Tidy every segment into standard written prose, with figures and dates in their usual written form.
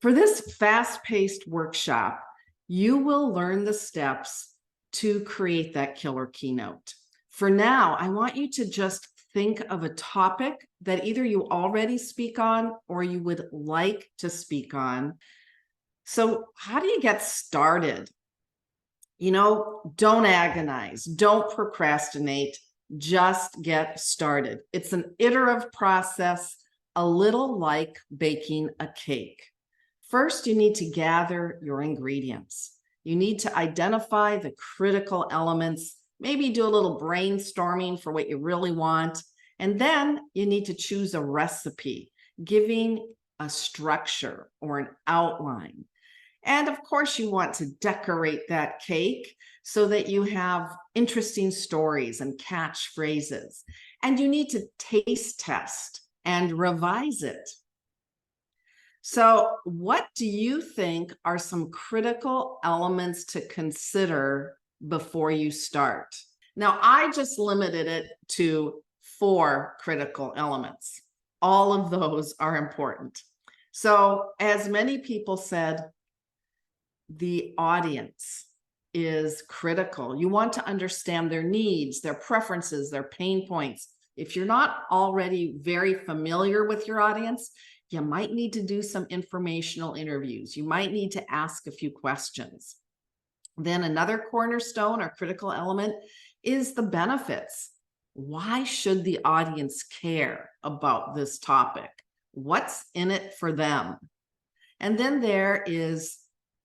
For this fast-paced workshop, you will learn the steps to create that killer keynote. For now, I want you to just think of a topic that either you already speak on or you would like to speak on. So how do you get started? Don't agonize, don't procrastinate, just get started. It's an iterative process, a little like baking a cake. First, you need to gather your ingredients. You need to identify the critical elements, maybe do a little brainstorming for what you really want. And then you need to choose a recipe, giving a structure or an outline. And of course, you want to decorate that cake so that you have interesting stories and catchphrases. And you need to taste test and revise it. So what do you think are some critical elements to consider before you start? Now, I just limited it to 4 critical elements. All of those are important. So as many people said, the audience is critical. You want to understand their needs, their preferences, their pain points. If you're not already very familiar with your audience, you might need to do some informational interviews. You might need to ask a few questions. Then another cornerstone or critical element is the benefits. Why should the audience care about this topic? What's in it for them? And then there is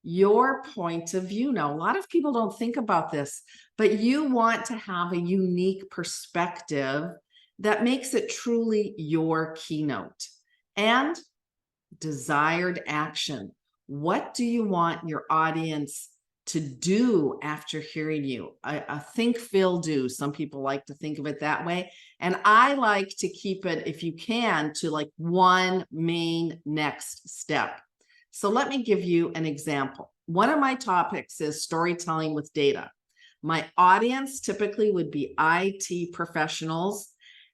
your point of view. Now, a lot of people don't think about this, but you want to have a unique perspective that makes it truly your keynote. And desired action. What do you want your audience to do after hearing you? A think, feel, do. Some people like to think of it that way. And I like to keep it, if you can, to like one main next step. So let me give you an example. One of my topics is storytelling with data. My audience typically would be IT professionals,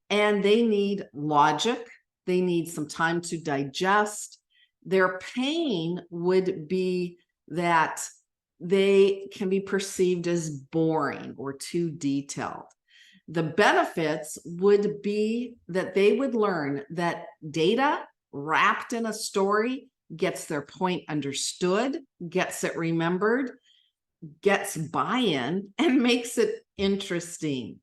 and they need logic. They need some time to digest. Their pain would be that they can be perceived as boring or too detailed. The benefits would be that they would learn that data wrapped in a story gets their point understood, gets it remembered, gets buy-in, and makes it interesting.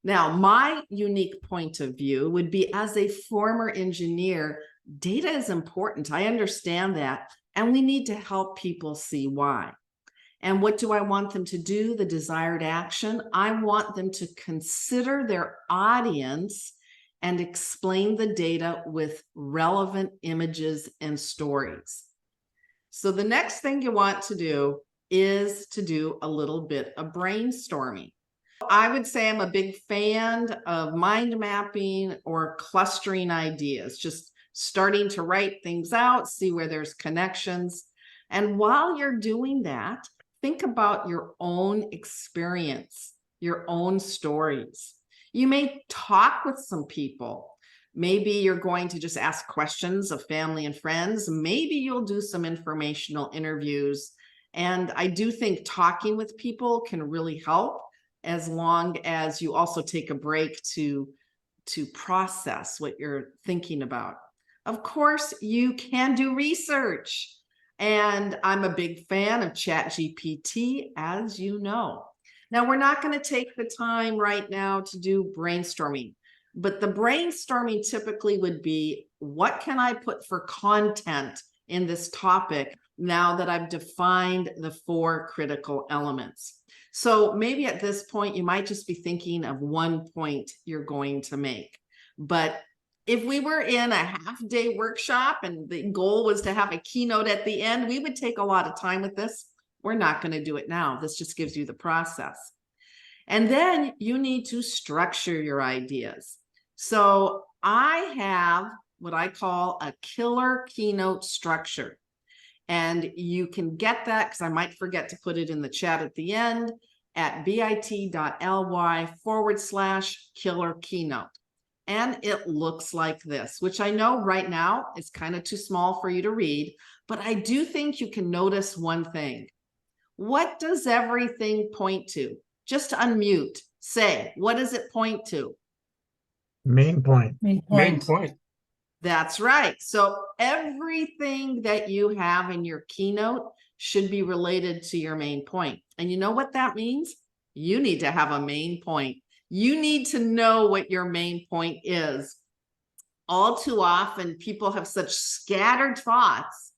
Now, my unique point of view would be, as a former engineer, data is important. I understand that, and we need to help people see why. And what do I want them to do? The desired action. I want them to consider their audience and explain the data with relevant images and stories. So the next thing you want to do is to do a little bit of brainstorming. I would say I'm a big fan of mind mapping or clustering ideas, just starting to write things out, see where there's connections. And while you're doing that, think about your own experience, your own stories. You may talk with some people. Maybe you're going to just ask questions of family and friends. Maybe you'll do some informational interviews. And I do think talking with people can really help, as long as you also take a break to process what you're thinking about. Of course, you can do research. And I'm a big fan of ChatGPT, as you know. Now, we're not going to take the time right now to do brainstorming, but the brainstorming typically would be, what can I put for content in this topic now that I've defined the 4 critical elements? So maybe at this point, you might just be thinking of one point you're going to make. But if we were in a half-day workshop and the goal was to have a keynote at the end, we would take a lot of time with this. We're not going to do it now. This just gives you the process. And then you need to structure your ideas. So I have what I call a killer keynote structure. And you can get that, because I might forget to put it in the chat at the end, at bit.ly/killer keynote. and it looks like this, which I know right now is kind of too small for you to read, but I do think you can notice one thing. What does everything point to? Just unmute. Say, what does it point to? Main point. Main point. That's right. So everything that you have in your keynote should be related to your main point. And you know what that means? You need to have a main point. You need to know what your main point is. All too often, people have such scattered thoughts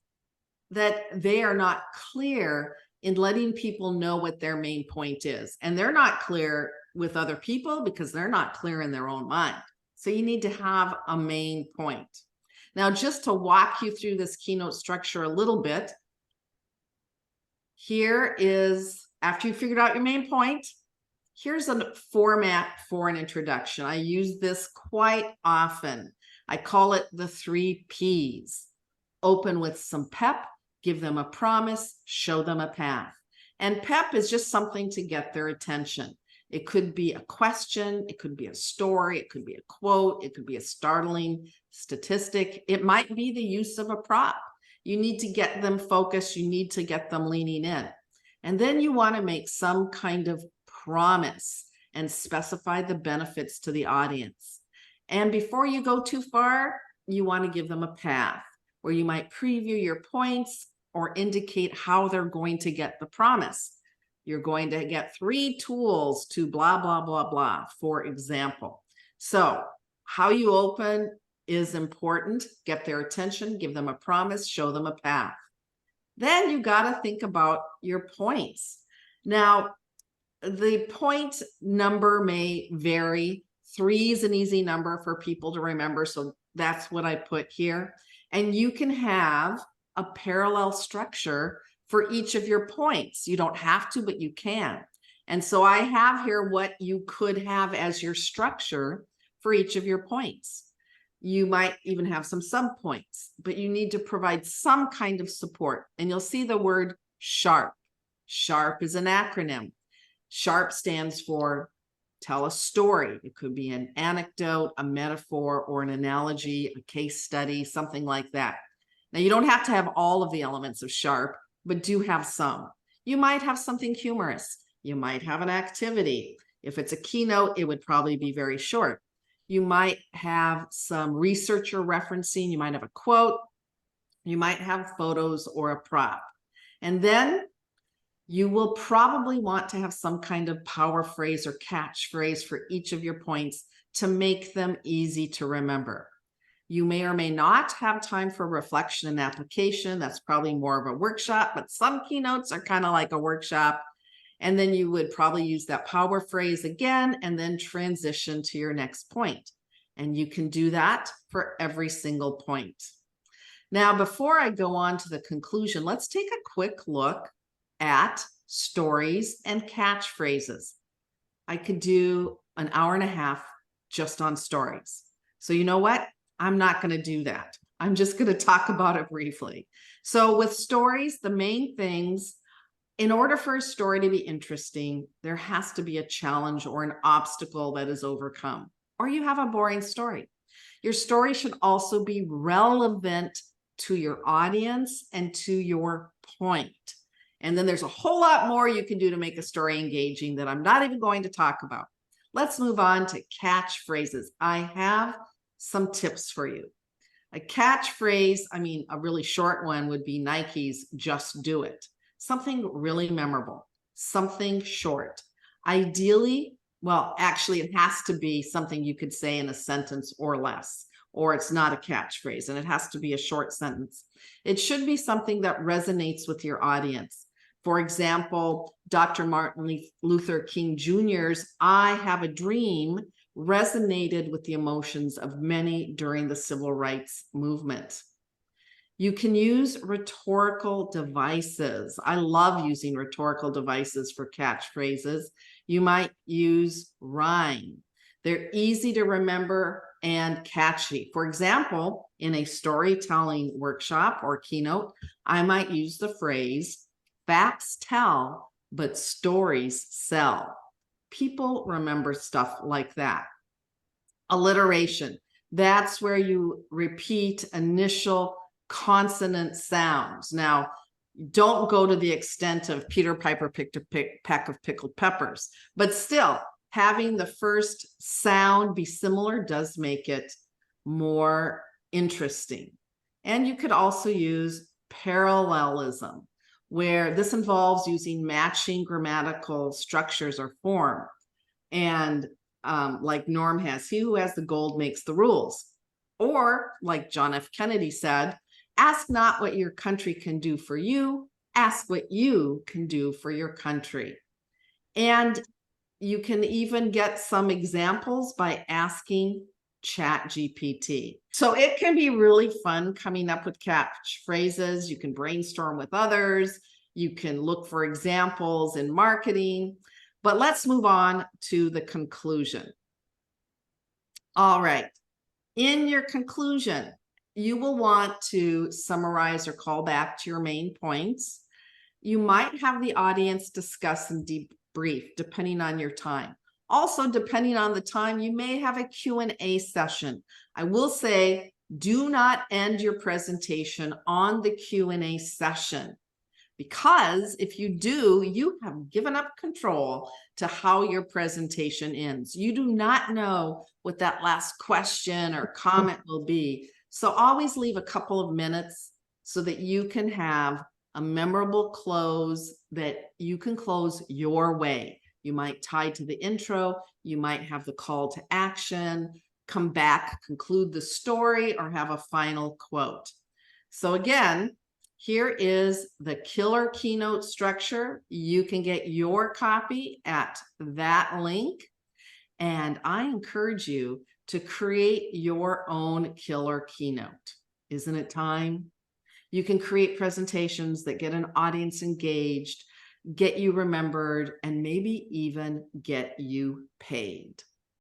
that they are not clear in letting people know what their main point is. And they're not clear with other people because they're not clear in their own mind. So you need to have a main point. Now, just to walk you through this keynote structure a little bit, here is, after you figured out your main point, here's a format for an introduction. I use this quite often. I call it the 3 Ps. Open with some pep, give them a promise, show them a path. And pep is just something to get their attention. It could be a question, it could be a story, it could be a quote, it could be a startling statistic. It might be the use of a prop. You need to get them focused, you need to get them leaning in. And then you want to make some kind of promise and specify the benefits to the audience. And before you go too far, you want to give them a path where you might preview your points or indicate how they're going to get the promise. You're going to get 3 tools to blah, blah, blah, blah, for example. So how you open is important. Get their attention, give them a promise, show them a path. Then you got to think about your points. Now, the point number may vary. 3 is an easy number for people to remember, so that's what I put here. And you can have a parallel structure for each of your points. You don't have to, but you can. And so I have here what you could have as your structure for each of your points. You might even have some subpoints, but you need to provide some kind of support. And you'll see the word SHARP. SHARP is an acronym. SHARP stands for tell a story. It could be an anecdote, a metaphor, or an analogy, a case study, something like that. Now, you don't have to have all of the elements of SHARP, but do have some. You might have something humorous. You might have an activity. If it's a keynote, it would probably be very short. You might have some researcher referencing. You might have a quote. You might have photos or a prop. And then you will probably want to have some kind of power phrase or catchphrase for each of your points to make them easy to remember. You may or may not have time for reflection and application. That's probably more of a workshop, but some keynotes are kind of like a workshop. And then you would probably use that power phrase again and then transition to your next point. And you can do that for every single point. Now, before I go on to the conclusion, let's take a quick look at stories and catchphrases. I could do an hour and a half just on stories. So you know what? I'm not going to do that. I'm just going to talk about it briefly. So with stories, the main things, in order for a story to be interesting, there has to be a challenge or an obstacle that is overcome, or you have a boring story. Your story should also be relevant to your audience and to your point. And then there's a whole lot more you can do to make a story engaging that I'm not even going to talk about. Let's move on to catchphrases. I have some tips for you. A catchphrase, a really short one would be Nike's "Just Do It." Something really memorable, something short. Ideally, well, actually, it has to be something you could say in a sentence or less, or it's not a catchphrase, and it has to be a short sentence. It should be something that resonates with your audience. For example, Dr. Martin Luther King Jr.'s "I Have a Dream" resonated with the emotions of many during the civil rights movement. You can use rhetorical devices. I love using rhetorical devices for catchphrases. You might use rhyme. They're easy to remember and catchy. For example, in a storytelling workshop or keynote, I might use the phrase, "Facts tell, but stories sell." People remember stuff like that. Alliteration. That's where you repeat initial consonant sounds. Now, don't go to the extent of Peter Piper picked a peck of pickled peppers, but still having the first sound be similar does make it more interesting. And you could also use parallelism, where this involves using matching grammatical structures or form. And like Norm has, he who has the gold makes the rules. Or like John F. Kennedy said, ask not what your country can do for you, ask what you can do for your country. And you can even get some examples by asking ChatGPT. So it can be really fun coming up with catchphrases. You can brainstorm with others. You can look for examples in marketing. But let's move on to the conclusion. All right. In your conclusion, you will want to summarize or call back to your main points. You might have the audience discuss and debrief depending on your time. Also, depending on the time, you may have a Q&A session. I will say, do not end your presentation on the Q&A session, because if you do, you have given up control to how your presentation ends. You do not know what that last question or comment will be. So always leave a couple of minutes so that you can have a memorable close that you can close your way. You might tie to the intro, you might have the call to action, come back, conclude the story, or have a final quote. So again, here is the Killer Keynote structure. You can get your copy at that link. And I encourage you to create your own Killer Keynote. Isn't it time? You can create presentations that get an audience engaged, get you remembered, and maybe even get you paid.